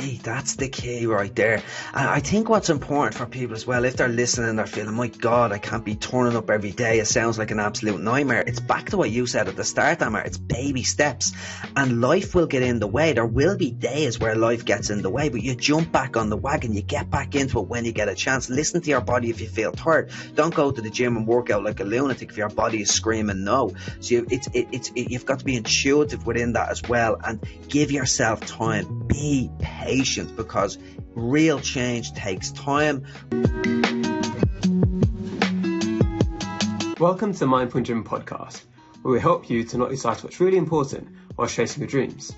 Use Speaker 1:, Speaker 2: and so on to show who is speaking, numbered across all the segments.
Speaker 1: That's the key right there. And I think what's important for people as well, if they're listening, they're feeling, my God, I can't be turning up every day. It sounds like an absolute nightmare. It's back to what you said at the start, Amar. It's baby steps. And life will get in the way. There will be days where life gets in the way, but you jump back on the wagon. You get back into it when you get a chance. Listen to your body if you feel tired. Don't go to the gym and work out like a lunatic if your body is screaming no. So you've got to be intuitive within that as well, and give yourself time. Be patient, because real change takes time.
Speaker 2: Welcome to the Mindful Gym podcast, where we help you to not lose sight of what's really important while chasing your dreams.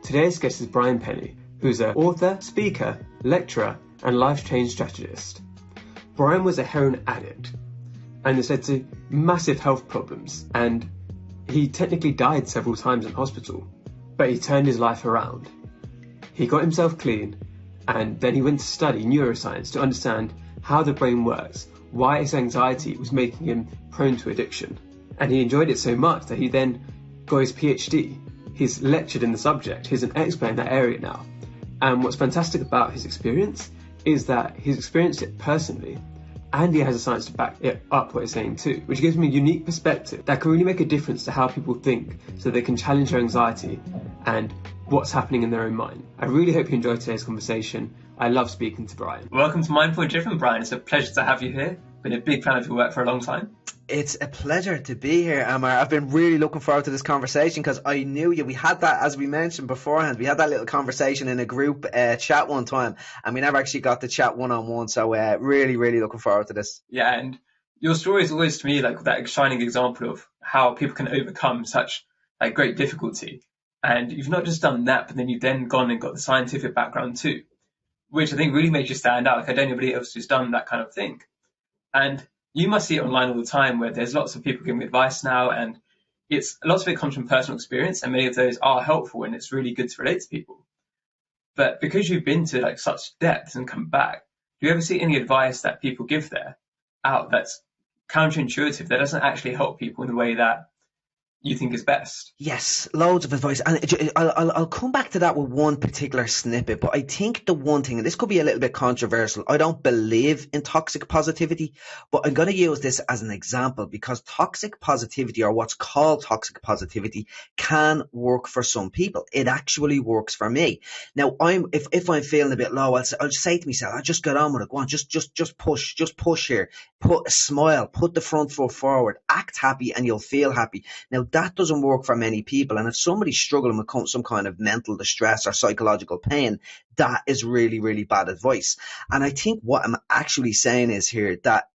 Speaker 2: Today's guest is Brian Pennie, who's an author, speaker, lecturer, and life change strategist. Brian was a heroin addict and has led to massive health problems, and he technically died several times in hospital, but he turned his life around. He got himself clean, and then he went to study neuroscience to understand how the brain works, why his anxiety was making him prone to addiction. And he enjoyed it so much that he then got his Ph.D. He's lectured in the subject, he's an expert in that area now. And what's fantastic about his experience is that he's experienced it personally, and he has the science to back it up what he's saying too, which gives him a unique perspective that can really make a difference to how people think, so they can challenge their anxiety and what's happening in their own mind. I really hope you enjoyed today's conversation. I love speaking to Brian.
Speaker 3: Welcome to Mindful Gym, Brian. It's a pleasure to have you here. Been a big fan of your work for a long time.
Speaker 1: It's a pleasure to be here, Amar. I've been really looking forward to this conversation because I knew you. We had that, as we mentioned beforehand, we had that little conversation in a group chat one time, and we never actually got to chat one-on-one. So really, really looking forward to this.
Speaker 3: Yeah, and your story is always to me like that shining example of how people can overcome such like great difficulty. And you've not just done that, but then you've then gone and got the scientific background too, which I think really made you stand out. Like I don't know anybody else who's done that kind of thing. And you must see it online all the time where there's lots of people giving advice now, and it's lots of it comes from personal experience, and many of those are helpful, and it's really good to relate to people. But because you've been to like such depth and come back, do you ever see any advice that people give there out that's counterintuitive, that doesn't actually help people in the way that you think is best?
Speaker 1: Yes, loads of advice, and I'll come back to that with one particular snippet, but I think the one thing, and this could be a little bit controversial, I don't believe in toxic positivity, but I'm going to use this as an example because toxic positivity, or what's called toxic positivity, can work for some people. It actually works for me. Now, if I'm feeling a bit low, I'll just say to myself, I'll just get on with it. Go on, just push here, put a smile, put the front foot forward, act happy, and you'll feel happy. Now, that doesn't work for many people, and if somebody's struggling with some kind of mental distress or psychological pain, that is really, really bad advice. And I think what I'm actually saying is here that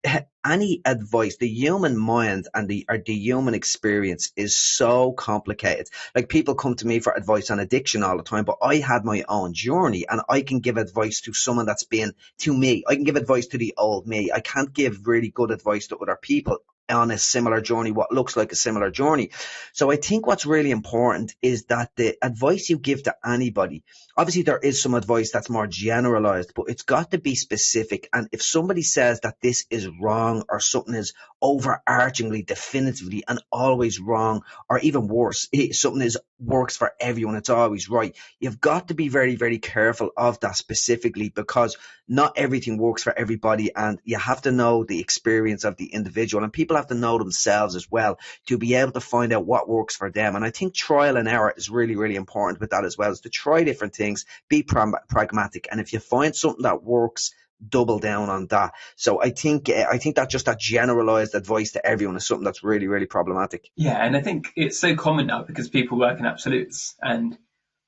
Speaker 1: any advice, the human mind and the human experience is so complicated. Like people come to me for advice on addiction all the time, but I had my own journey, and I can give advice to someone that's been to me. I can give advice to the old me. I can't give really good advice to other people on a similar journey, what looks like a similar journey. So I think what's really important is that the advice you give to anybody, obviously there is some advice that's more generalized, but it's got to be specific. And if somebody says that this is wrong, or something is overarchingly, definitively and always wrong, or even worse, something works for everyone, it's always right, you've got to be very, very careful of that specifically, because not everything works for everybody, and you have to know the experience of the individual, and people have to know themselves as well to be able to find out what works for them. And I think trial and error is really, really important with that as well, is to try different things, be pragmatic, and if you find something that works, double down on that. So I think that just that generalized advice to everyone is something that's really, really problematic.
Speaker 3: Yeah, and I think it's so common now because people work in absolutes, and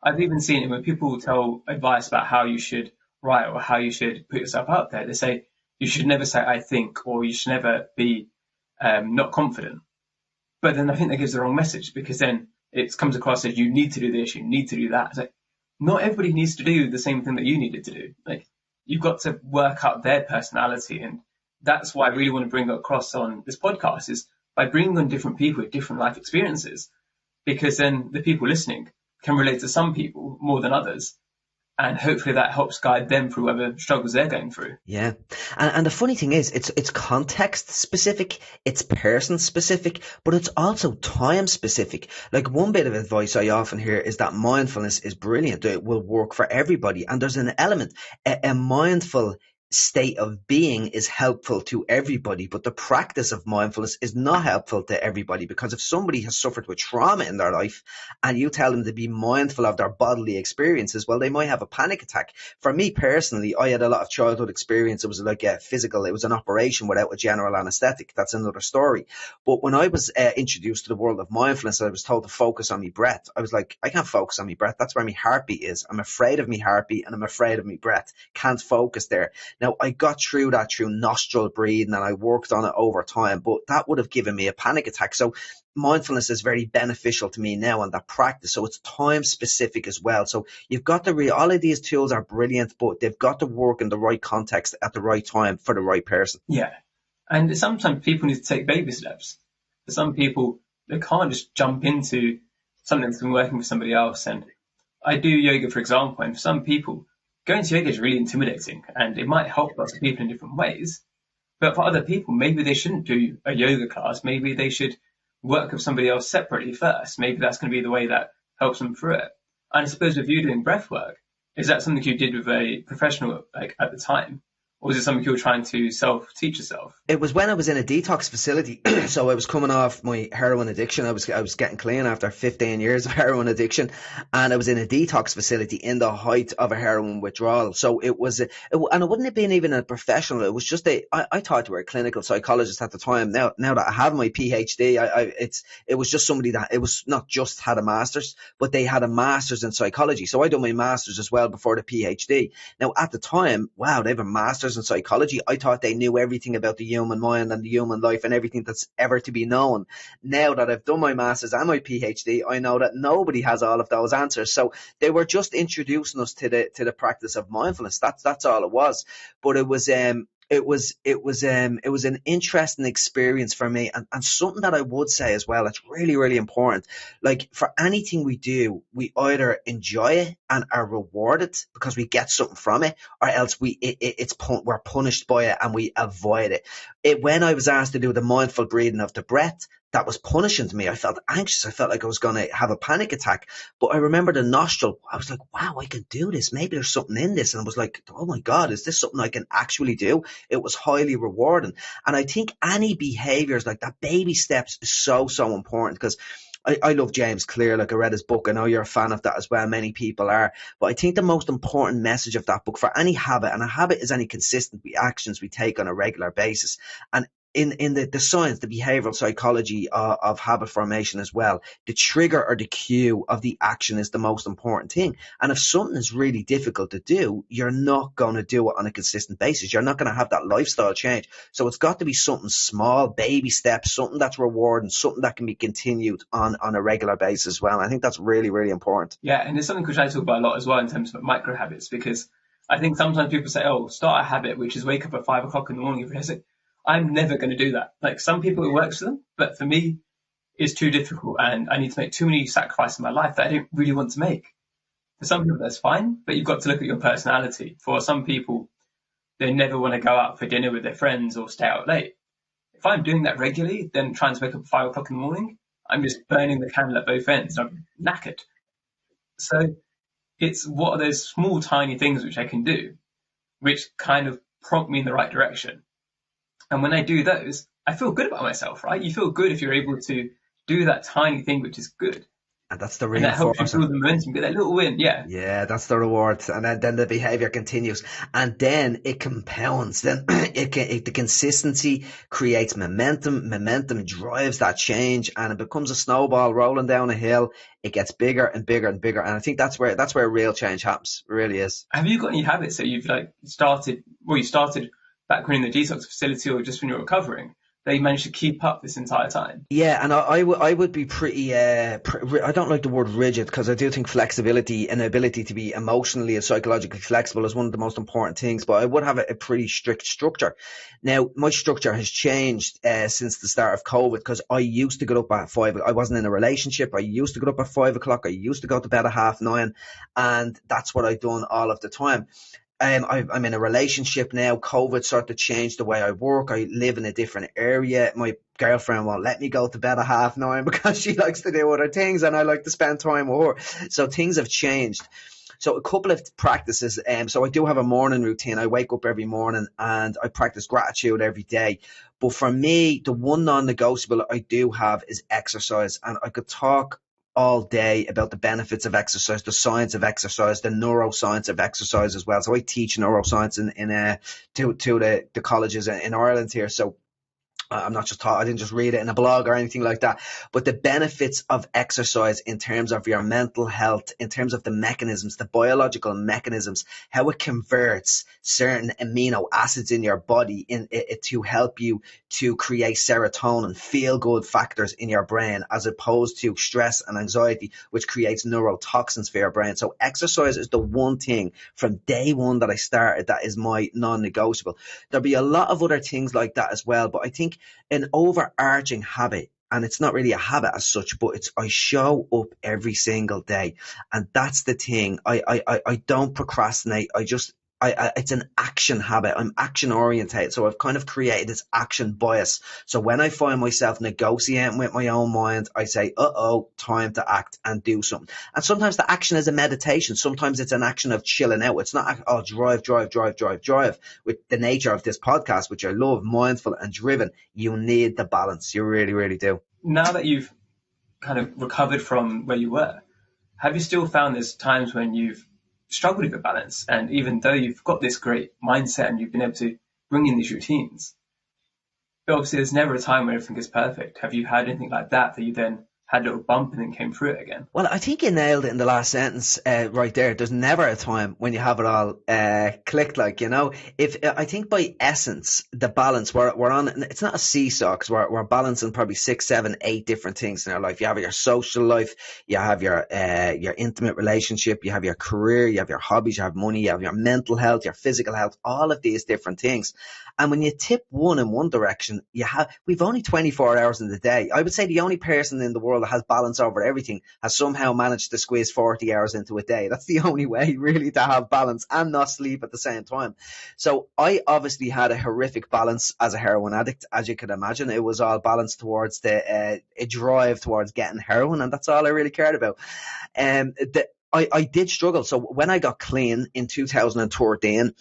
Speaker 3: I've even seen it when people tell advice about how you should write or how you should put yourself out there. They say you should never say I think, or you should never be not confident. But then I think that gives the wrong message, because then it comes across as you need to do this, you need to do that. It's like, not everybody needs to do the same thing that you needed to do. Like, you've got to work out their personality. And that's why I really want to bring across on this podcast, is by bringing on different people with different life experiences, because then the people listening can relate to some people more than others. And hopefully that helps guide them through whatever struggles they're going through.
Speaker 1: Yeah. And the funny thing is, it's context specific, it's person specific, but it's also time specific. Like, one bit of advice I often hear is that mindfulness is brilliant. It will work for everybody. And there's an element, a mindful state of being is helpful to everybody, but the practice of mindfulness is not helpful to everybody, because if somebody has suffered with trauma in their life and you tell them to be mindful of their bodily experiences, well, they might have a panic attack. For me personally, I had a lot of childhood experience. It was like a physical, it was an operation without a general anesthetic. That's another story. But when I was introduced to the world of mindfulness, I was told to focus on my breath. I was like, I can't focus on my breath. That's where my heartbeat is. I'm afraid of my heartbeat and I'm afraid of my breath. Can't focus there. Now, I got through that through nostril breathing and I worked on it over time, but that would have given me a panic attack. So mindfulness is very beneficial to me now on that practice. So it's time specific as well. So you've got all of these tools are brilliant, but they've got to work in the right context at the right time for the right person.
Speaker 3: Yeah. And sometimes people need to take baby steps. For some people, they can't just jump into something that's been working for somebody else. And I do yoga, for example, and for some people, going to yoga is really intimidating and it might help lots of people in different ways. But for other people, maybe they shouldn't do a yoga class. Maybe they should work with somebody else separately first. Maybe that's going to be the way that helps them through it. And I suppose with you doing breath work, is that something you did with a professional like at the time? Or was it something you were trying to self-teach yourself?
Speaker 1: It was when I was in a detox facility. So I was coming off my heroin addiction. I was getting clean after 15 years of heroin addiction. And I was in a detox facility in the height of a heroin withdrawal. So and it wouldn't have been even a professional. It was just I thought you were a clinical psychologist at the time. Now that I have my Ph.D, it was just somebody that, it was not just had a master's, but they had a master's in psychology. So I done my master's as well before the Ph.D. Now at the time, wow, they have a master's in psychology. I thought they knew everything about the human mind and the human life and everything that's ever to be known. Now that I've done my master's and my PhD, I know that nobody has all of those answers. So they were just introducing us to the practice of mindfulness. That's all it was. But it was an interesting experience for me, and something that I would say as well, it's really, really important. Like, for anything we do, we either enjoy it and are rewarded because we get something from it, or else we're punished by it and we avoid it. When I was asked to do the mindful breathing of the breath, that was punishing to me. I felt anxious. I felt like I was going to have a panic attack. But I remember the nostril. I was like, wow, I can do this. Maybe there's something in this. And I was like, oh my God, is this something I can actually do? It was highly rewarding. And I think any behaviors like that, baby steps, is so, so important, because I love James Clear. Like, I read his book. I know you're a fan of that as well. Many people are. But I think the most important message of that book for any habit, and a habit is any consistent actions we take on a regular basis. And in the science, the behavioral psychology of habit formation as well, the trigger or the cue of the action is the most important thing. And if something is really difficult to do, you're not going to do it on a consistent basis. You're not going to have that lifestyle change. So it's got to be something small, baby steps, something that's rewarding, something that can be continued on a regular basis as well. And I think that's really, really important.
Speaker 3: Yeah, and it's something which I talk about a lot as well in terms of micro habits, because I think sometimes people say, oh, start a habit, which is wake up at 5 o'clock in the morning every day. I'm never going to do that. Like, some people it works for them, but for me, it's too difficult and I need to make too many sacrifices in my life that I don't really want to make. For some people, that's fine, but you've got to look at your personality. For some people, they never want to go out for dinner with their friends or stay out late. If I'm doing that regularly, then trying to wake up at 5 o'clock in the morning, I'm just burning the candle at both ends. I'm knackered. So it's what are those small, tiny things which I can do, which kind of prompt me in the right direction. And when I do those, I feel good about myself, right? You feel good if you're able to do that tiny thing, which is good.
Speaker 1: And that's the
Speaker 3: And that helps you feel the momentum, get that little win, yeah.
Speaker 1: Yeah, that's the reward. And then the behavior continues. And then it compounds. Then the consistency creates momentum. Momentum drives that change, and it becomes a snowball rolling down a hill. It gets bigger and bigger and bigger. And I think that's where real change happens. It really is.
Speaker 3: Have you got any habits that you've started back when in the detox facility or just when you're recovering, that you managed to keep up this entire time.
Speaker 1: Yeah, and I would be pretty, I don't like the word rigid, because I do think flexibility and ability to be emotionally and psychologically flexible is one of the most important things, but I would have a pretty strict structure. Now, my structure has changed since the start of COVID, because I used to get up at 5. I wasn't in a relationship. I used to get up at 5 o'clock. I used to go to bed at 9:30, and that's what I've done all of the time. I'm in a relationship now. COVID sort of changed the way I work. I live in a different area. My girlfriend won't let me go to bed at 9:30 because she likes to do other things, and I like to spend time with her. So things have changed. So a couple of practices. So I do have a morning routine. I wake up every morning and I practice gratitude every day. But for me, the one non-negotiable I do have is exercise. And I could talk all day about the benefits of exercise, the science of exercise, the neuroscience of exercise as well. So I teach neuroscience in to the colleges in Ireland here. So I'm not just taught, I didn't just read it in a blog or anything like that, but the benefits of exercise in terms of your mental health, in terms of the mechanisms, the biological mechanisms, how it converts certain amino acids in your body to help you to create serotonin, feel good factors in your brain, as opposed to stress and anxiety, which creates neurotoxins for your brain. So exercise is the one thing from day one that I started that is my non-negotiable. There'll be a lot of other things like that as well, but I think an overarching habit, and it's not really a habit as such, but it's I show up every single day, and that's the thing. I don't procrastinate. It's an action habit. I'm action orientated. So I've kind of created this action bias. So when I find myself negotiating with my own mind, I say, time to act and do something. And sometimes the action is a meditation. Sometimes it's an action of chilling out. It's not, drive. With the nature of this podcast, which I love, mindful and driven, you need the balance. You really, really do.
Speaker 3: Now that you've kind of recovered from where you were, have you still found there's times when you've struggled with the balance? And even though you've got this great mindset and you've been able to bring in these routines, but obviously there's never a time where everything is perfect. Have you had anything like that you then had a little bump and then came through it again?
Speaker 1: Well, I think you nailed it in the last sentence right there. There's never a time when you have it all clicked, I think by essence, the balance we're on, it's not a seesaw, because we're balancing probably 6, 7, 8 different things in our life. You have your social life, you have your intimate relationship, you have your career, you have your hobbies, you have money, you have your mental health, your physical health, all of these different things. And when you tip one in one direction, we've only 24 hours in the day. I would say the only person in the world that has balance over everything has somehow managed to squeeze 40 hours into a day. That's the only way really to have balance and not sleep at the same time. So I obviously had a horrific balance as a heroin addict, as you could imagine. It was all balanced towards a drive towards getting heroin, and that's all I really cared about. I did struggle. So when I got clean in 2013,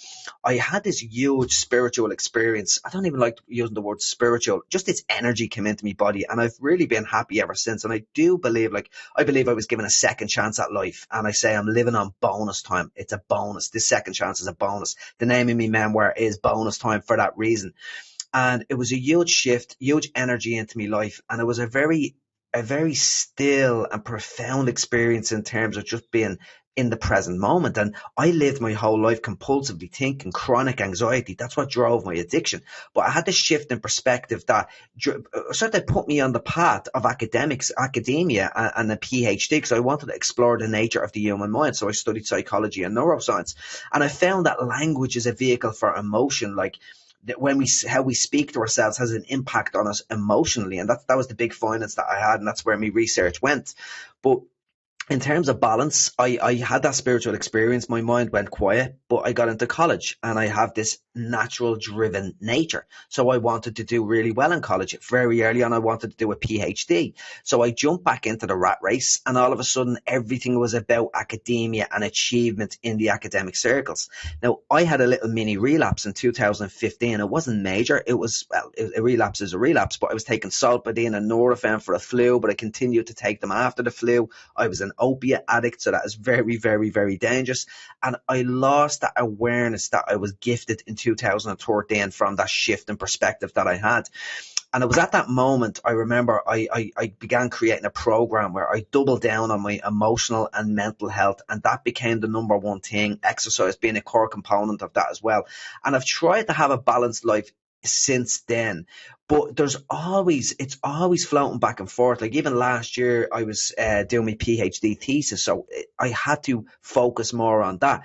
Speaker 1: I had this huge spiritual experience. I don't even like using the word spiritual. Just this energy came into my body, and I've really been happy ever since. And I do believe, I believe I was given a second chance at life. And I say I'm living on bonus time. It's a bonus. This second chance is a bonus. The name of my memoir is Bonus Time for that reason. And it was a huge shift, huge energy into my life. And it was a very still and profound experience in terms of just being in the present moment. And I lived my whole life compulsively thinking, chronic anxiety. That's what drove my addiction. But I had this shift in perspective that sort of put me on the path of academia and a Ph.D. because I wanted to explore the nature of the human mind. So I studied psychology and neuroscience. And I found that language is a vehicle for emotion, that how we speak to ourselves has an impact on us emotionally. And that was the big findings that I had, and that's where my research went. But in terms of balance, I had that spiritual experience. My mind went quiet, but I got into college and I have this natural driven nature. So I wanted to do really well in college. Very early on, I wanted to do a PhD. So I jumped back into the rat race, and all of a sudden everything was about academia and achievement in the academic circles. Now, I had a little mini relapse in 2015. It wasn't major. It was, a relapse is a relapse, but I was taking Solpadeine and Nurofen for a flu, but I continued to take them after the flu. I was an opiate addict, so that is very, very, very dangerous. And I lost that awareness that I was gifted in 2013 from that shift in perspective that I had. And it was at that moment, I remember I began creating a program where I doubled down on my emotional and mental health. And that became the number one thing, exercise being a core component of that as well. And I've tried to have a balanced life since then. But it's always floating back and forth. Like even last year, I was doing my PhD thesis, so I had to focus more on that.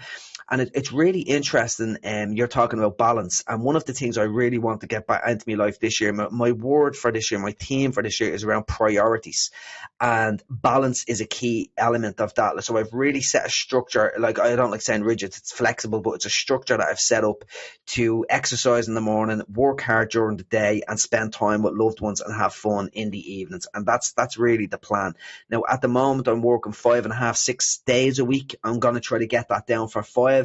Speaker 1: And it's really interesting. You're talking about balance, and one of the things I really want to get back into my life this year, my word for this year, my theme for this year is around priorities, and balance is a key element of that. So I've really set a structure. Like I don't like saying rigid; it's flexible, but it's a structure that I've set up to exercise in the morning, work hard during the day, and spend time with loved ones and have fun in the evenings. And that's really the plan. Now, at the moment, I'm working 5.5, 6 days a week. I'm going to try to get that down for 5.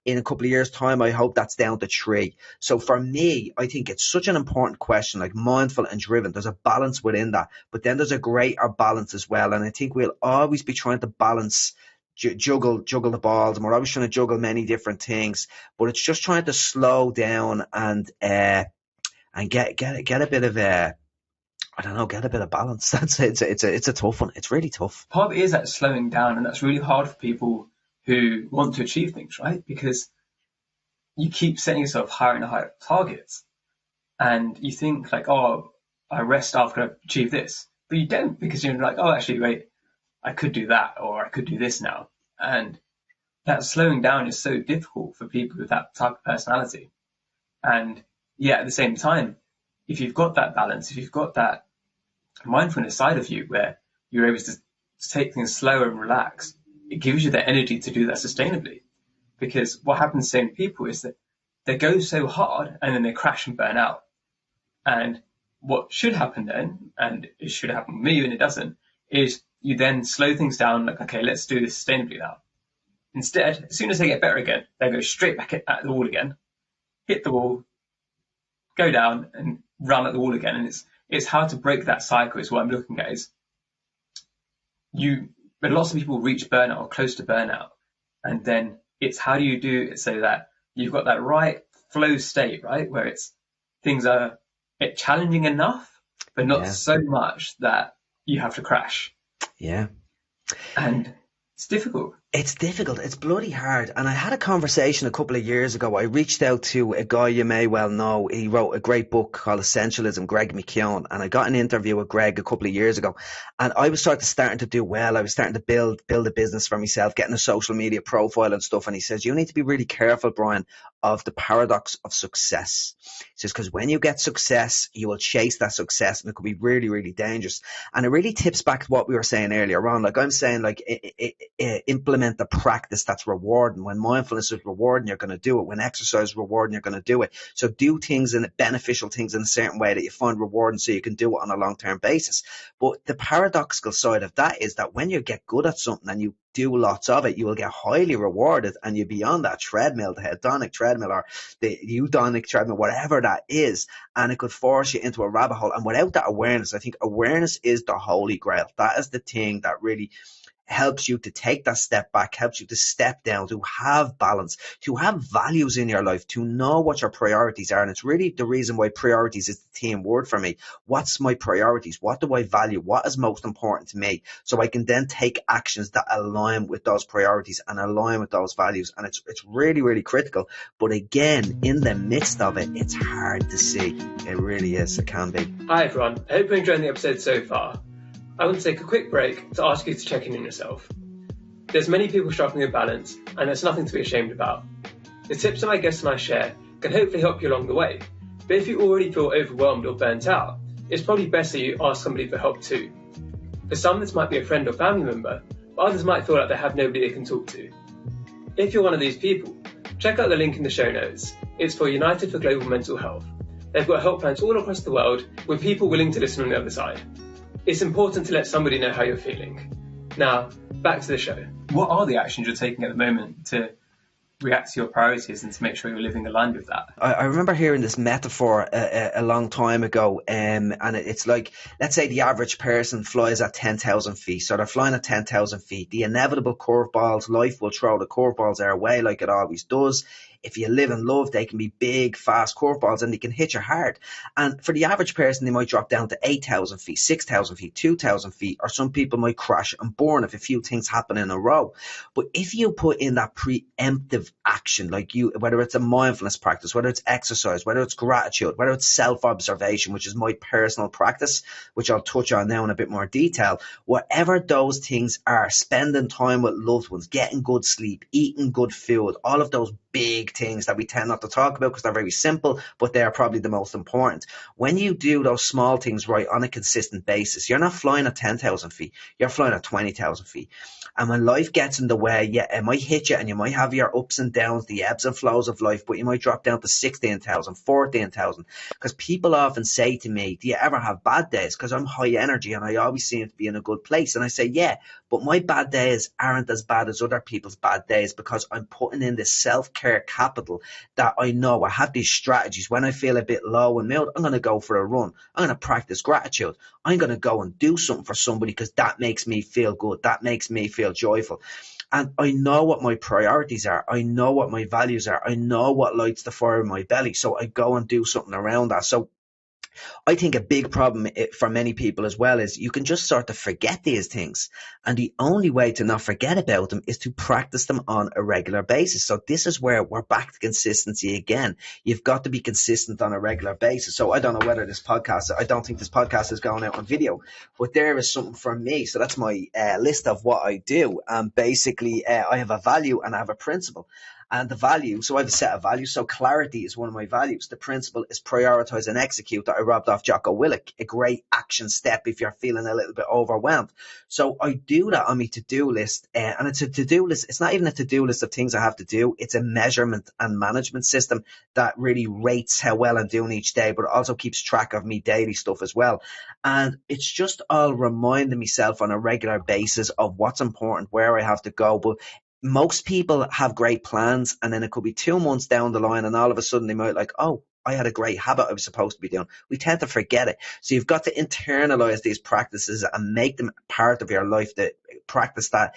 Speaker 1: In a couple of years' time, I hope that's down to 3. So for me, I think it's such an important question, like mindful and driven. There's a balance within that, but then there's a greater balance as well. And I think we'll always be trying to balance, juggle the balls, and we're always trying to juggle many different things. But it's just trying to slow down and get a bit of I don't know, get a bit of balance. It's a tough one. It's really tough.
Speaker 3: Part of it is that slowing down, and that's really hard for people who want to achieve things, right? Because you keep setting yourself higher and higher targets, and you think like, oh, I rest after I achieve this, but you don't, because you're like, oh, actually, wait, I could do that, or I could do this now. And that slowing down is so difficult for people with that type of personality. And yeah, at the same time, if you've got that balance, if you've got that mindfulness side of you where you're able to take things slower and relax, it gives you the energy to do that sustainably. Because what happens to same people is that they go so hard and then they crash and burn out. And what should happen then, and it should happen with me and it doesn't, is you then slow things down, like, okay, let's do this sustainably now. Instead, as soon as they get better again, they go straight back at the wall again, hit the wall, go down and run at the wall again. And it's how to break that cycle is what I'm looking at. Is but lots of people reach burnout or close to burnout, and then it's how do you do it so that you've got that right flow state, right, where things are challenging enough, but not so much that you have to crash.
Speaker 1: Yeah.
Speaker 3: And it's difficult.
Speaker 1: It's difficult. It's bloody hard. And I had a conversation a couple of years ago. I reached out to a guy you may well know. He wrote a great book called Essentialism, Greg McKeown. And I got an interview with Greg a couple of years ago. And I was starting to do well. I was starting to build a business for myself, getting a social media profile and stuff. And he says, you need to be really careful, Brian, of the paradox of success. He says, because when you get success, you will chase that success, and it could be really, really dangerous. And it really tips back to what we were saying earlier on. Like I'm saying, like implement the practice that's rewarding. When mindfulness is rewarding, you're going to do it. When exercise is rewarding, you're going to do it. So do things and beneficial things in a certain way that you find rewarding, so you can do it on a long-term basis. But the paradoxical side of that is that when you get good at something and you do lots of it, you will get highly rewarded, and you'll be on that treadmill, the hedonic treadmill or the eudonic treadmill, whatever that is, and it could force you into a rabbit hole. And without that awareness, I think awareness is the holy grail. That is the thing that really helps you to take that step back, helps you to step down, to have balance, to have values in your life, to know what your priorities are. And it's really the reason why priorities is the theme word for me. What's my priorities? What do I value? What is most important to me? So I can then take actions that align with those priorities and align with those values. And it's really, really critical. But again, in the midst of it, it's hard to see. It really is. It can be.
Speaker 2: Hi everyone. I hope you're enjoying the episode so far. I want to take a quick break to ask you to check in on yourself. There's many people struggling with balance, and there's nothing to be ashamed about. The tips that my guests and I share can hopefully help you along the way, but if you already feel overwhelmed or burnt out, it's probably best that you ask somebody for help too. For some, this might be a friend or family member, but others might feel like they have nobody they can talk to. If you're one of these people, check out the link in the show notes. It's for United for Global Mental Health. They've got helplines all across the world with people willing to listen on the other side. It's important to let somebody know how you're feeling. Now, back to the show.
Speaker 3: What are the actions you're taking at the moment to react to your priorities and to make sure you're living aligned with that?
Speaker 1: I remember hearing this metaphor a long time ago, and it's like, let's say the average person flies at 10,000 feet. So they're flying at 10,000 feet. The inevitable curveballs, life will throw the curveballs our way like it always does. If you live in love, they can be big, fast curveballs and they can hit you hard. And for the average person, they might drop down to 8,000 feet, 6,000 feet, 2,000 feet, or some people might crash and burn if a few things happen in a row. But if you put in that preemptive action, like whether it's a mindfulness practice, whether it's exercise, whether it's gratitude, whether it's self-observation, which is my personal practice, which I'll touch on now in a bit more detail, whatever those things are, spending time with loved ones, getting good sleep, eating good food, all of those big things that we tend not to talk about because they're very simple, but they are probably the most important. When you do those small things right on a consistent basis, you're not flying at 10,000 feet, you're flying at 20,000 feet. And when life gets in the way, yeah, it might hit you and you might have your ups and downs, the ebbs and flows of life, but you might drop down to 16,000, 14,000. Because people often say to me, do you ever have bad days? Because I'm high energy and I always seem to be in a good place. And I say, yeah, but my bad days aren't as bad as other people's bad days because I'm putting in this self-care capital that I know. I have these strategies. When I feel a bit low in mood, I'm going to go for a run. I'm going to practice gratitude. I'm going to go and do something for somebody because that makes me feel good. That makes me feel joyful. And I know what my priorities are. I know what my values are. I know what lights the fire in my belly. So I go and do something around that. So I think a big problem for many people as well is you can just sort of forget these things. And the only way to not forget about them is to practice them on a regular basis. So this is where we're back to consistency again. You've got to be consistent on a regular basis. So I don't know whether I don't think this podcast is going out on video, but there is something for me. So that's my list of what I do. And basically, I have a value and I have a principle. And the value, so I have a set of values. So clarity is one of my values. The principle is prioritize and execute that I robbed off Jocko Willink, a great action step if you're feeling a little bit overwhelmed. So I do that on my to-do list. And it's a to-do list. It's not even a to-do list of things I have to do. It's a measurement and management system that really rates how well I'm doing each day, but it also keeps track of me daily stuff as well. And it's just all reminding myself on a regular basis of what's important, where I have to go. But most people have great plans and then it could be 2 months down the line and all of a sudden they might like, oh, I had a great habit I was supposed to be doing. We tend to forget it. So you've got to internalize these practices and make them part of your life, that practice that,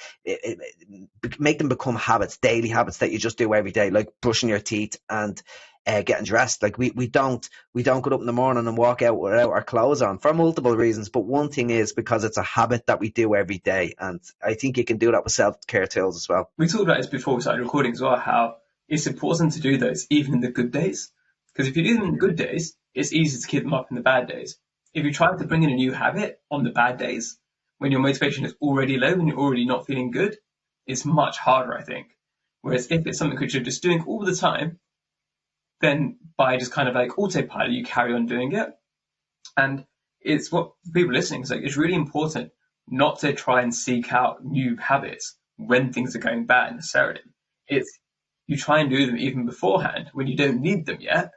Speaker 1: make them become habits, daily habits that you just do every day, like brushing your teeth and getting dressed. Like we don't get up in the morning and walk out without our clothes on for multiple reasons. But one thing is because it's a habit that we do every day. And I think you can do that with self-care tools as well.
Speaker 3: We talked about this before we started recording as well, how it's important to do those even in the good days. Because if you do them in the good days, it's easy to keep them up in the bad days. If you try to bring in a new habit on the bad days, when your motivation is already low and you're already not feeling good, it's much harder, I think. Whereas if it's something which you're just doing all the time, then by just kind of like autopilot, you carry on doing it. And it's what people listening is like, it's really important not to try and seek out new habits when things are going bad necessarily. It's you try and do them even beforehand when you don't need them yet,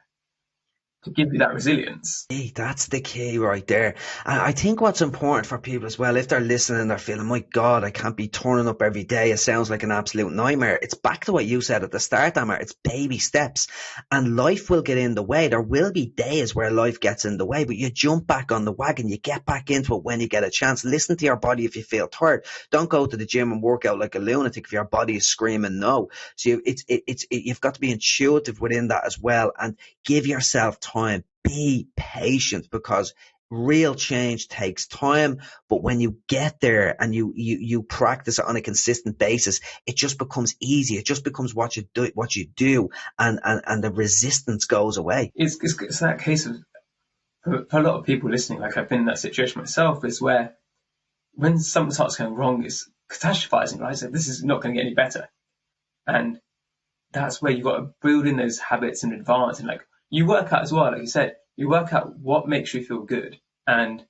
Speaker 3: to give you that resilience.
Speaker 1: Hey, that's the key right there. And I think what's important for people as well, if they're listening and they're feeling, my God, I can't be turning up every day. It sounds like an absolute nightmare. It's back to what you said at the start, Amar. It's baby steps and life will get in the way. There will be days where life gets in the way, but you jump back on the wagon. You get back into it when you get a chance. Listen to your body if you feel tired. Don't go to the gym and work out like a lunatic if your body is screaming no. So you've got to be intuitive within that as well and give yourself time. Be patient because real change takes time. But when you get there and you practice it on a consistent basis, it just becomes easy. It just becomes what you do, and the resistance goes away.
Speaker 3: It's that case of, for a lot of people listening, like I've been in that situation myself, is where when something starts going wrong, it's catastrophizing, right? So this is not going to get any better. And that's where you've got to build in those habits in advance. And like, you work out as well, like you said, you work out what makes you feel good. And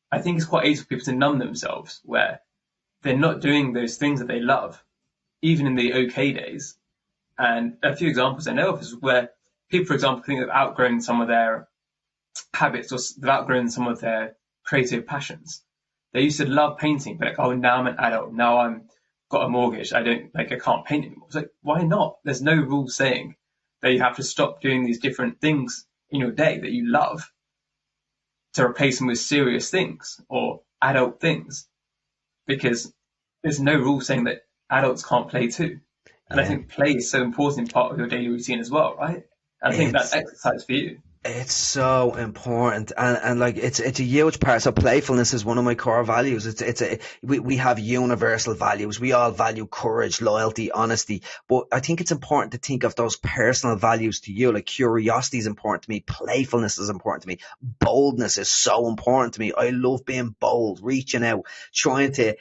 Speaker 3: I think it's quite easy for people to numb themselves where they're not doing those things that they love, even in the okay days. And a few examples I know of is where people, for example, think they've outgrown some of their habits or they've outgrown some of their creative passions. They used to love painting, but like, oh, now I'm an adult. Now I'm got a mortgage. I can't paint anymore. It's like, why not? There's no rule saying that you have to stop doing these different things in your day that you love to replace them with serious things or adult things, because there's no rule saying that adults can't play too. And I think play is so important part of your daily routine as well, right? And I think that's
Speaker 1: It's
Speaker 3: exercise for you.
Speaker 1: It's so important, and like it's a huge part. So playfulness is one of my core values. We have universal values. We all value courage, loyalty, honesty, but I think it's important to think of those personal values to you. Like curiosity is important to me, playfulness is important to me, boldness is so important to me. I love being bold, reaching out, trying to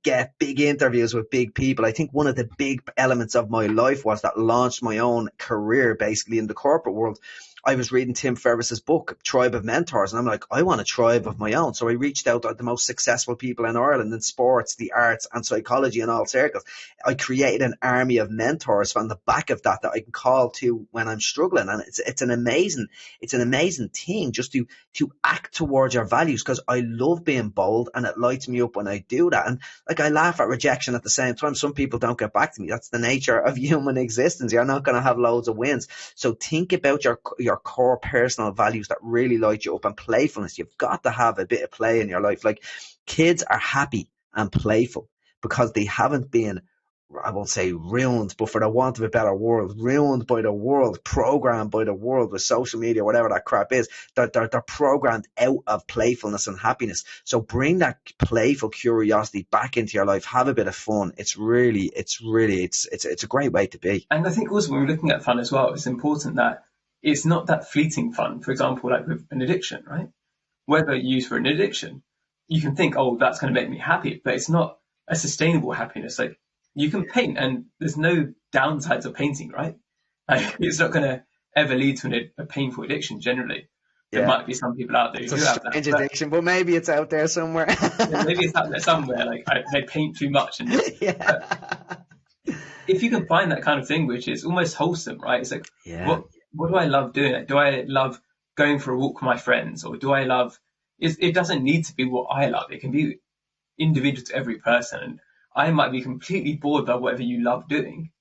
Speaker 1: get big interviews with big people. I think one of the big elements of my life was that launched my own career basically in the corporate world. I was reading Tim Ferriss's book, Tribe of Mentors, and I'm like, I want a tribe of my own. So I reached out to the most successful people in Ireland in sports, the arts, and psychology in all circles. I created an army of mentors from the back of that I can call to when I'm struggling. And it's an amazing thing just to act towards your values, because I love being bold and it lights me up when I do that. And like, I laugh at rejection at the same time. Some people don't get back to me. That's the nature of human existence. You're not going to have loads of wins. So think about your core personal values that really light you up, and playfulness. You've got to have a bit of play in your life. Like, kids are happy and playful because they haven't been, I won't say ruined, but for the want of a better word, ruined by the world, programmed by the world with social media, whatever that crap is. They're programmed out of playfulness and happiness. So bring that playful curiosity back into your life. Have a bit of fun. It's a great way to be.
Speaker 3: And I think also when we're looking at fun as well, it's important that it's not that fleeting fun. For example, like with an addiction, right? Whether used for an addiction, you can think, oh, that's going to make me happy, but it's not a sustainable happiness. Like, you can paint and there's no downsides of painting, right? Like, it's not going to ever lead to a painful addiction generally. There might be some people out there who have that.
Speaker 1: Addiction, but maybe it's out there somewhere.
Speaker 3: Maybe it's out there somewhere. Like, they paint too much. And if you can find that kind of thing, which is almost wholesome, right? It's like, what do I love doing? Like, do I love going for a walk with my friends, or do I love? It doesn't need to be what I love. It can be individual to every person. And I might be completely bored by whatever you love doing,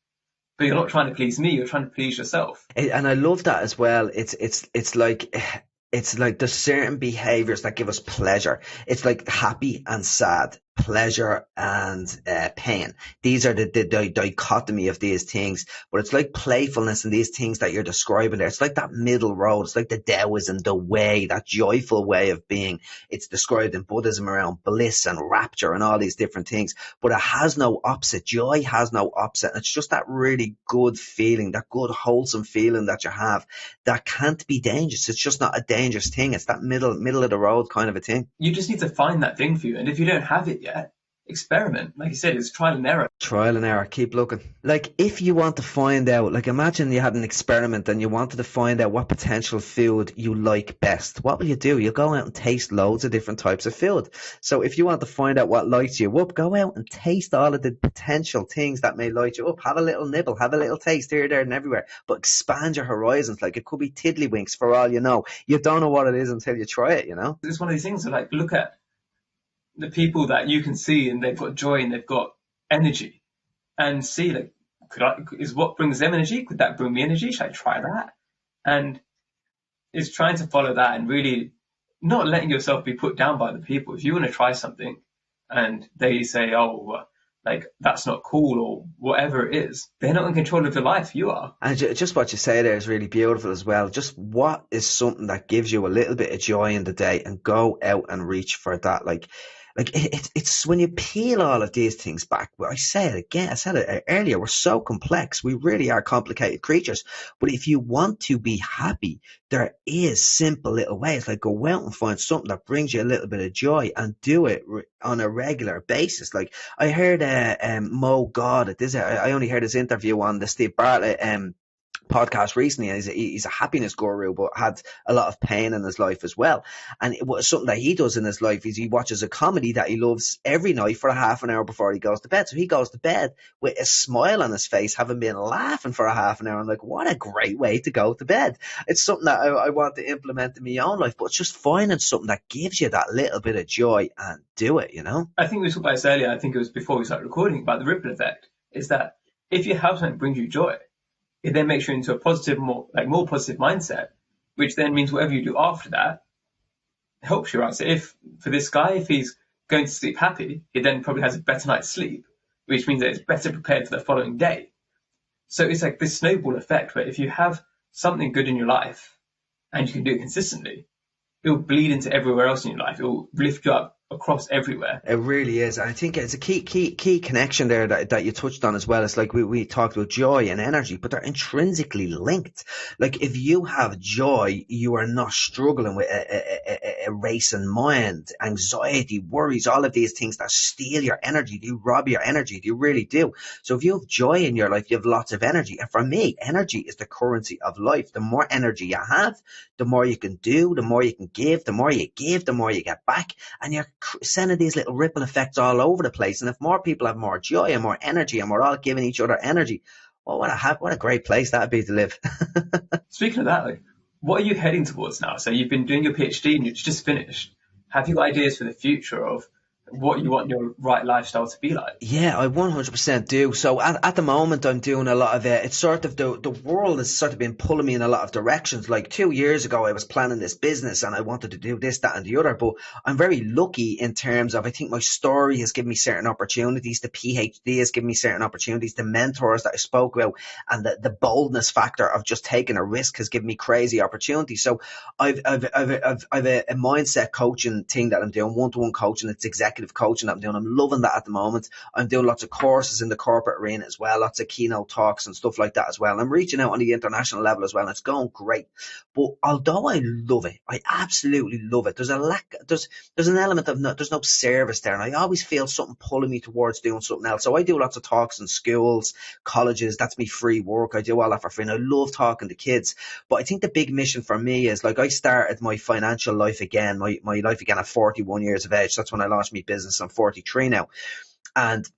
Speaker 3: but you're not trying to please me. You're trying to please yourself.
Speaker 1: And I love that as well. It's like there's certain behaviors that give us pleasure. It's like happy and sad, pleasure and pain. These are the dichotomy of these things. But it's like playfulness and these things that you're describing there. It's like that middle road. It's like the Taoism, the way, that joyful way of being. It's described in Buddhism around bliss and rapture and all these different things. But it has no opposite. Joy has no opposite. It's just that really good feeling, that good wholesome feeling that you have that can't be dangerous. It's just not a dangerous thing. It's that middle of the road kind of a thing.
Speaker 3: You just need to find that thing for you. And if you don't have it yet, experiment. Like you said, it's trial and error.
Speaker 1: Trial and error. Keep looking. Like, if you want to find out, like, imagine you had an experiment and you wanted to find out what potential food you like best. What will you do? You'll go out and taste loads of different types of food. So if you want to find out what lights you up, go out and taste all of the potential things that may light you up. Have a little nibble, have a little taste here, there and everywhere, but expand your horizons. Like, it could be tiddlywinks for all you know. You don't know what it is until you try it, you know?
Speaker 3: It's one of these things that, like, look at the people that you can see and they've got joy and they've got energy, and see, like, is what brings them energy? Could that bring me energy? Should I try that? And it's trying to follow that and really not letting yourself be put down by the people. If you want to try something and they say, oh, like, that's not cool or whatever it is, they're not in control of your life. You are.
Speaker 1: And just what you say there is really beautiful as well. Just what is something that gives you a little bit of joy in the day, and go out and reach for that. Like it's when you peel all of these things back. I said it earlier, we're so complex. We really are complicated creatures. But if you want to be happy, there is simple little ways. Like, go out and find something that brings you a little bit of joy and do it on a regular basis. Like, I heard Mo God, I only heard his interview on the Steve Bartlett podcast recently, and he's a happiness guru, but had a lot of pain in his life as well. And it was something that he does in his life is he watches a comedy that he loves every night for a half an hour before he goes to bed. So he goes to bed with a smile on his face, having been laughing for a half an hour. I'm like, what a great way to go to bed. It's something that I want to implement in my own life, but it's just finding something that gives you that little bit of joy and do it, you know?
Speaker 3: I think we talked about this earlier. I think it was before we started recording, about the ripple effect, is that if you have something that brings you joy, it then makes you into a positive, more positive mindset, which then means whatever you do after that helps you, right? So if, for this guy, if he's going to sleep happy, he then probably has a better night's sleep. which means that it's better prepared for the following day. So it's like this snowball effect where if you have something good in your life and you can do it consistently, it'll bleed into everywhere else in your life. It will lift you up across everywhere.
Speaker 1: It really is. I think it's a key connection there that you touched on as well. It's like we talked about joy and energy, but they're intrinsically linked. Like if you have joy, you are not struggling with a racing mind, anxiety, worries, all of these things that steal your energy. They rob your energy. They really do. So if you have joy in your life, you have lots of energy. And for me, energy is the currency of life. The more energy you have, the more you can do, the more you can give, the more you give, the more you get back. And you're sending these little ripple effects all over the place. And if more people have more joy and more energy and we're all giving each other energy, well, what a great place that'd be to live.
Speaker 3: Speaking of that, like, what are you heading towards now? So you've been doing your PhD and you've just finished. Have you got ideas for the future of what you want your right lifestyle to be like?
Speaker 1: Yeah, I 100% do. So at the moment, I'm doing a lot of it. It's sort of the world has sort of been pulling me in a lot of directions. Like 2 years ago, I was planning this business and I wanted to do this, that, and the other. But I'm very lucky in terms of I think my story has given me certain opportunities. The PhD has given me certain opportunities. The mentors that I spoke about and the boldness factor of just taking a risk has given me crazy opportunities. So I've a mindset coaching thing that I'm doing, one-to-one coaching. It's executive coaching that I'm doing. I'm loving that at the moment. I'm doing lots of courses in the corporate arena as well, lots of keynote talks and stuff like that as well. I'm reaching out on the international level as well, and it's going great. But although I love it, I absolutely love it, there's an element of there's no service there, and I always feel something pulling me towards doing something else. So I do lots of talks in schools, colleges. That's me free work. I do all that for free, and I love talking to kids. But I think the big mission for me is, like, I started my financial life again, my life again at 41 years of age. That's when I launched my business. I'm 43 now. And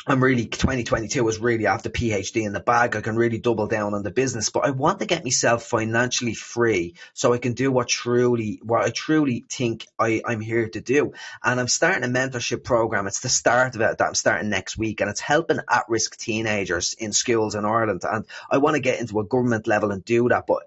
Speaker 1: I'm really 2022 is really after PhD in the bag. I can really double down on the business, but I want to get myself financially free so I can do what I truly think I'm here to do. And I'm starting a mentorship program. It's the start of it that I'm starting next week, and it's helping at-risk teenagers in schools in Ireland. And I want to get into a government level and do that, but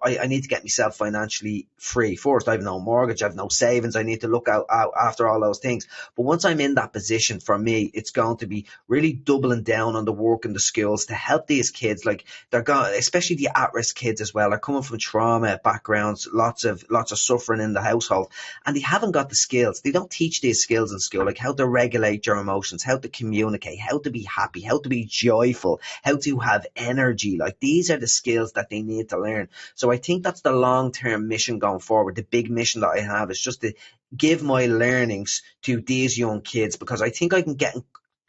Speaker 1: I need to get myself financially free first. I have no mortgage, I have no savings. I need to look out after all those things. But once I'm in that position, for me, it's going to be really doubling down on the work in the schools to help these kids. Like, they're going, especially the at-risk kids as well, are coming from trauma backgrounds, lots of suffering in the household, and they haven't got the skills. They don't teach these skills in school, like how to regulate your emotions, how to communicate, how to be happy, how to be joyful, how to have energy. Like, these are the skills that they need to learn. So I think that's the long-term mission going forward. The big mission that I have is just to give my learnings to these young kids, because I think I can get in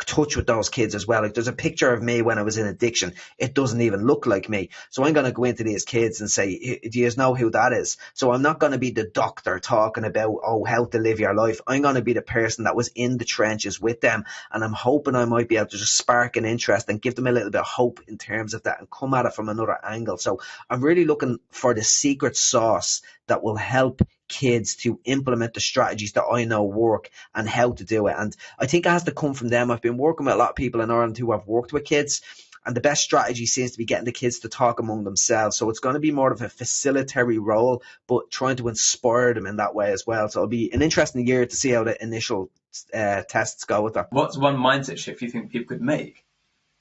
Speaker 1: touch with those kids as well. Like, there's a picture of me when I was in addiction. It doesn't even look like me. So I'm going to go into these kids and say, do you know who that is? So I'm not going to be the doctor talking about, how to live your life. I'm going to be the person that was in the trenches with them. And I'm hoping I might be able to just spark an interest and give them a little bit of hope in terms of that and come at it from another angle. So I'm really looking for the secret sauce that will help kids to implement the strategies that I know work and how to do it. And I think it has to come from them. I've been working with a lot of people in Ireland who have worked with kids, and the best strategy seems to be getting the kids to talk among themselves. So it's going to be more of a facilitatory role, but trying to inspire them in that way as well. So it'll be an interesting year to see how the initial tests go with that.
Speaker 3: What's one mindset shift you think people could make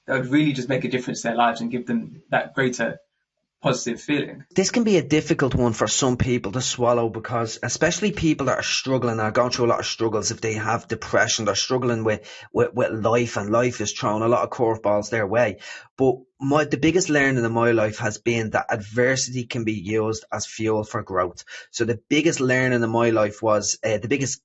Speaker 3: that would really just make a difference to their lives and give them that greater positive feeling?
Speaker 1: This can be a difficult one for some people to swallow, because especially people that are struggling, are going through a lot of struggles. If they have depression, they're struggling with life, and life is throwing a lot of curveballs their way. But the biggest learning in my life has been that adversity can be used as fuel for growth. So the biggest learning in my life was the biggest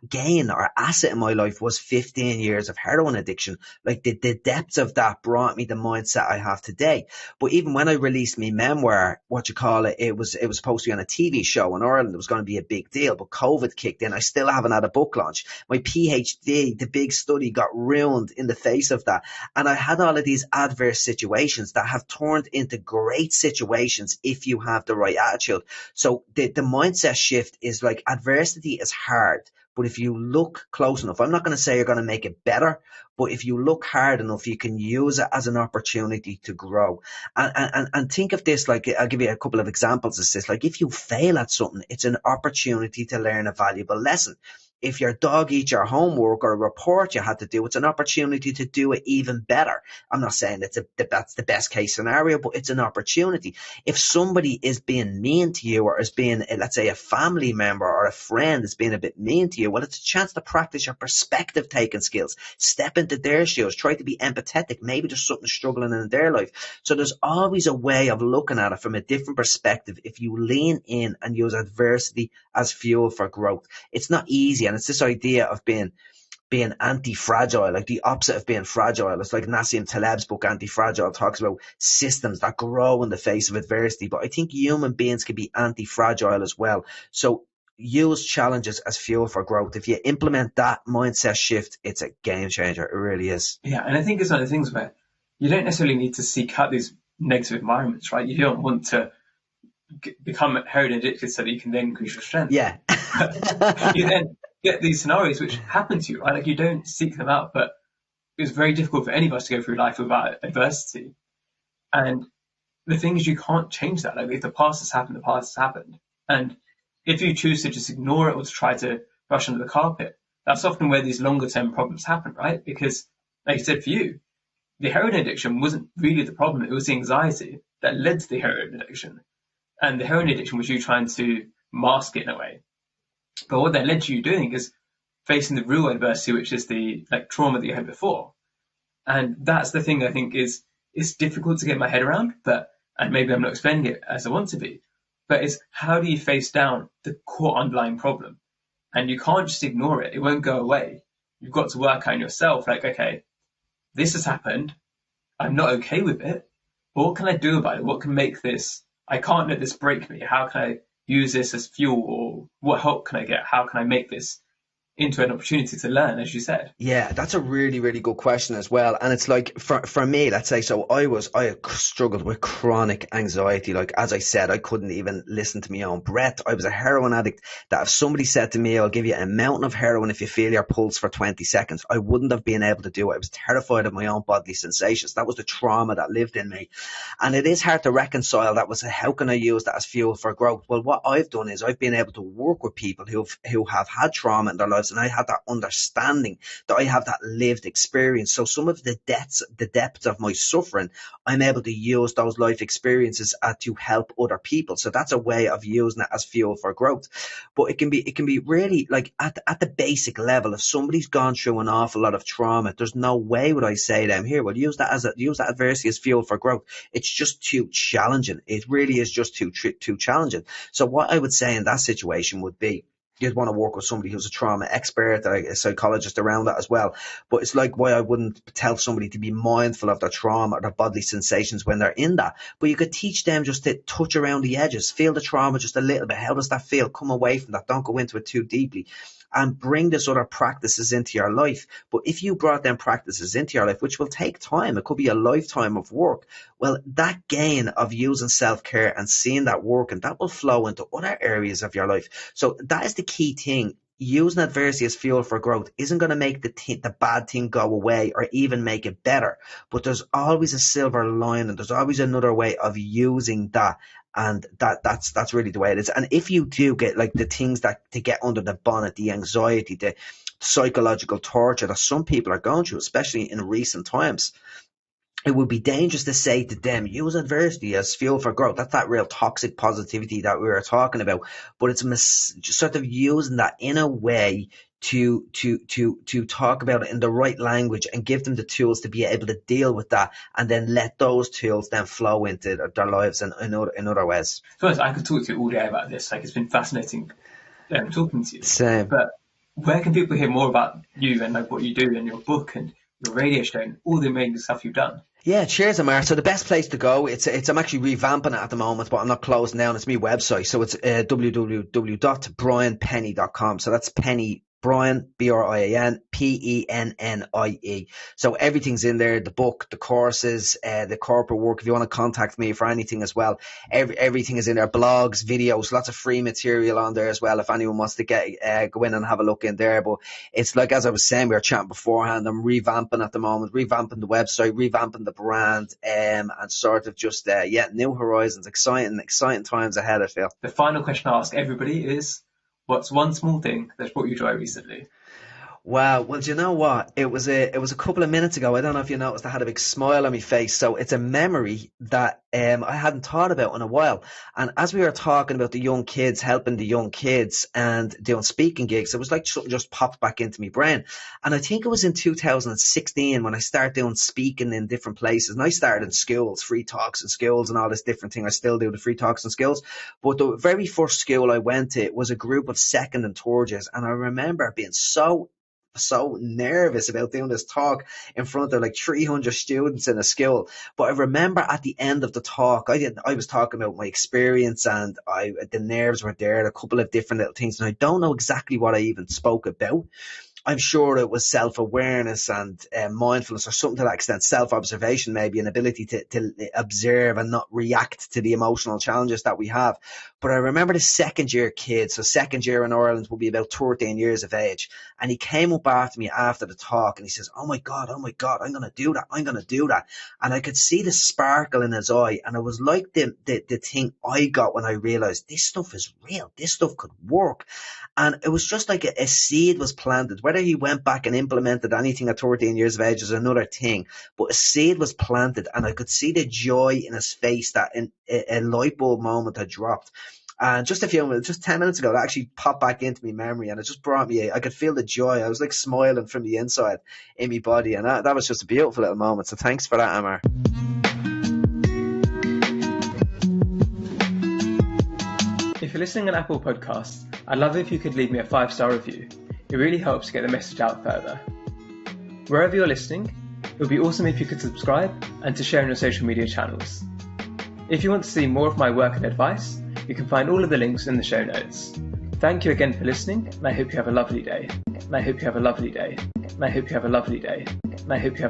Speaker 1: gain or asset in my life was 15 years of heroin addiction. Like, the depths of that brought me the mindset I have today. But even when I released my memoir, it was supposed to be on a TV show in Ireland. It was going to be a big deal, but COVID kicked in. I still haven't had a book launch. My PhD, the big study, got ruined in the face of that. And I had all of these adverse situations that have turned into great situations if you have the right attitude. So the mindset shift is like, adversity is hard, but if you look close enough, I'm not going to say you're going to make it better, but if you look hard enough, you can use it as an opportunity to grow. And think of this, like, I'll give you a couple of examples of this. Like, if you fail at something, it's an opportunity to learn a valuable lesson. If your dog eats your homework or a report you had to do, it's an opportunity to do it even better. I'm not saying that's the best case scenario, but it's an opportunity. If somebody is being mean to you, or is being, let's say, a family member or a friend is being a bit mean to you, well, it's a chance to practice your perspective taking skills. Step into their shoes. Try to be empathetic. Maybe there's something struggling in their life. So there's always a way of looking at it from a different perspective if you lean in and use adversity as fuel for growth. It's not easy, and it's this idea of being anti-fragile, like the opposite of being fragile. It's like Nassim Taleb's book, Anti-Fragile, talks about systems that grow in the face of adversity. But I think human beings can be anti-fragile as well. So use challenges as fuel for growth. If you implement that mindset shift, it's a game changer. It really is.
Speaker 3: Yeah, and I think it's one of the things where you don't necessarily need to seek out these negative environments, right? You don't want to become heroin addicted so that you can then increase your strength.
Speaker 1: Yeah.
Speaker 3: You then get these scenarios which happen to you, right? Like, you don't seek them out, but it's very difficult for any of us to go through life without adversity. And the thing is, you can't change that. Like, if the past has happened, the past has happened. And if you choose to just ignore it or to try to brush under the carpet, that's often where these longer term problems happen, right? Because, like you said, for you, the heroin addiction wasn't really the problem. It was the anxiety that led to the heroin addiction. And the heroin addiction was you trying to mask it in a way. But what that led to you doing is facing the real adversity, which is the trauma that you had before. And that's the thing I think is difficult to get my head around, and maybe I'm not explaining it as I want to be, but it's how do you face down the core underlying problem? And you can't just ignore it. It won't go away. You've got to work on yourself. Like, okay, this has happened. I'm not okay with it. But what can I do about it? What can make this? I can't let this break me. How can I use this as fuel, or what help can I get? How can I make this into an opportunity to learn, as you said?
Speaker 1: Yeah, that's a really, really good question as well. And it's like, for me, let's say, so I struggled with chronic anxiety. Like, as I said, I couldn't even listen to my own breath. I was a heroin addict that if somebody said to me, I'll give you a mountain of heroin if you feel your pulse for 20 seconds, I wouldn't have been able to do it. I was terrified of my own bodily sensations. That was the trauma that lived in me. And it is hard to reconcile that with how can I use that as fuel for growth? Well, what I've done is I've been able to work with people who have had trauma in their lives, and I had that understanding, that I have that lived experience. So some of the depths of my suffering, I'm able to use those life experiences to help other people. So that's a way of using it as fuel for growth. But it can be really, like, at the basic level. If somebody's gone through an awful lot of trauma, there's no way would I say to them, here, well, use that adversity as fuel for growth. It's just too challenging. It really is just too challenging. So what I would say in that situation would be, you'd want to work with somebody who's a trauma expert, a psychologist around that as well. But it's like why I wouldn't tell somebody to be mindful of their trauma or their bodily sensations when they're in that. But you could teach them just to touch around the edges, feel the trauma just a little bit. How does that feel? Come away from that. Don't go into it too deeply. And bring this other practices into your life. But if you brought them practices into your life, which will take time, it could be a lifetime of work, well, that gain of using self-care and seeing that work, and that will flow into other areas of your life. So that is the key thing. Using adversity as fuel for growth isn't going to make the bad thing go away or even make it better. But there's always a silver lining. There's always another way of using that. And that's really the way it is. And if you do get, like, the things that to get under the bonnet, the anxiety, the psychological torture that some people are going through, especially in recent times, it would be dangerous to say to them, use adversity as fuel for growth. That's that real toxic positivity that we were talking about. But it's sort of using that in a way to talk about it in the right language and give them the tools to be able to deal with that, and then let those tools then flow into their lives in other ways.
Speaker 3: First, I could talk to you all day about this. Like, it's been fascinating talking to you.
Speaker 1: Same.
Speaker 3: But where can people hear more about you and like what you do and your book and your radio show and all the amazing stuff you've done?
Speaker 1: Yeah, cheers, Amar. So the best place to go, I'm actually revamping it at the moment, but I'm not closing down. It's my website. So it's www.brianpennie.com. So that's Pennie, Brian, Brian, Pennie. So everything's in there, the book, the courses, the corporate work. If you want to contact me for anything as well, everything is in there, blogs, videos, lots of free material on there as well. If anyone wants to go in and have a look in there. But it's like, as I was saying, we were chatting beforehand, I'm revamping at the moment, revamping the website, revamping the brand, and sort of just, new horizons, exciting times ahead, I feel.
Speaker 3: The final question I ask everybody is, What's one small thing that's brought you joy recently?
Speaker 1: Wow. Well, do you know what? It was a couple of minutes ago. I don't know if you noticed. I had a big smile on my face. So it's a memory that I hadn't thought about in a while. And as we were talking about the young kids, helping the young kids and doing speaking gigs, it was like something just popped back into my brain. And I think it was in 2016 when I started doing speaking in different places. And I started in schools, free talks in schools and all this different thing. I still do the free talks in schools. But the very first school I went to was a group of second and third years. And I remember being so nervous about doing this talk in front of like 300 students in a school. But I remember at the end of the talk, I was talking about my experience and the nerves were there, a couple of different little things. And I don't know exactly what I even spoke about. I'm sure it was self-awareness and mindfulness or something to that extent, self-observation, maybe an ability to observe and not react to the emotional challenges that we have. But I remember the second year kid, so second year in Ireland will be about 13 years of age. And he came up after me after the talk and he says, oh my God, I'm going to do that. I'm going to do that. And I could see the sparkle in his eye. And it was like the thing I got when I realized this stuff is real. This stuff could work. And it was just like a seed was planted. Whether he went back and implemented anything at 13 years of age is another thing. But a seed was planted and I could see the joy in his face that a light bulb moment had dropped. And just 10 minutes ago, that actually popped back into my memory and it just brought me, I could feel the joy. I was like smiling from the inside in my body. And that was just a beautiful little moment. So thanks for that, Amar.
Speaker 3: If you're listening on Apple Podcasts, I'd love it if you could leave me a 5-star review. It really helps to get the message out further. Wherever you're listening, it would be awesome if you could subscribe and to share on your social media channels. If you want to see more of my work and advice, you can find all of the links in the show notes. Thank you again for listening, and I hope you have a lovely day. And I hope you have a lovely day. And I hope you have a lovely day. And I hope you have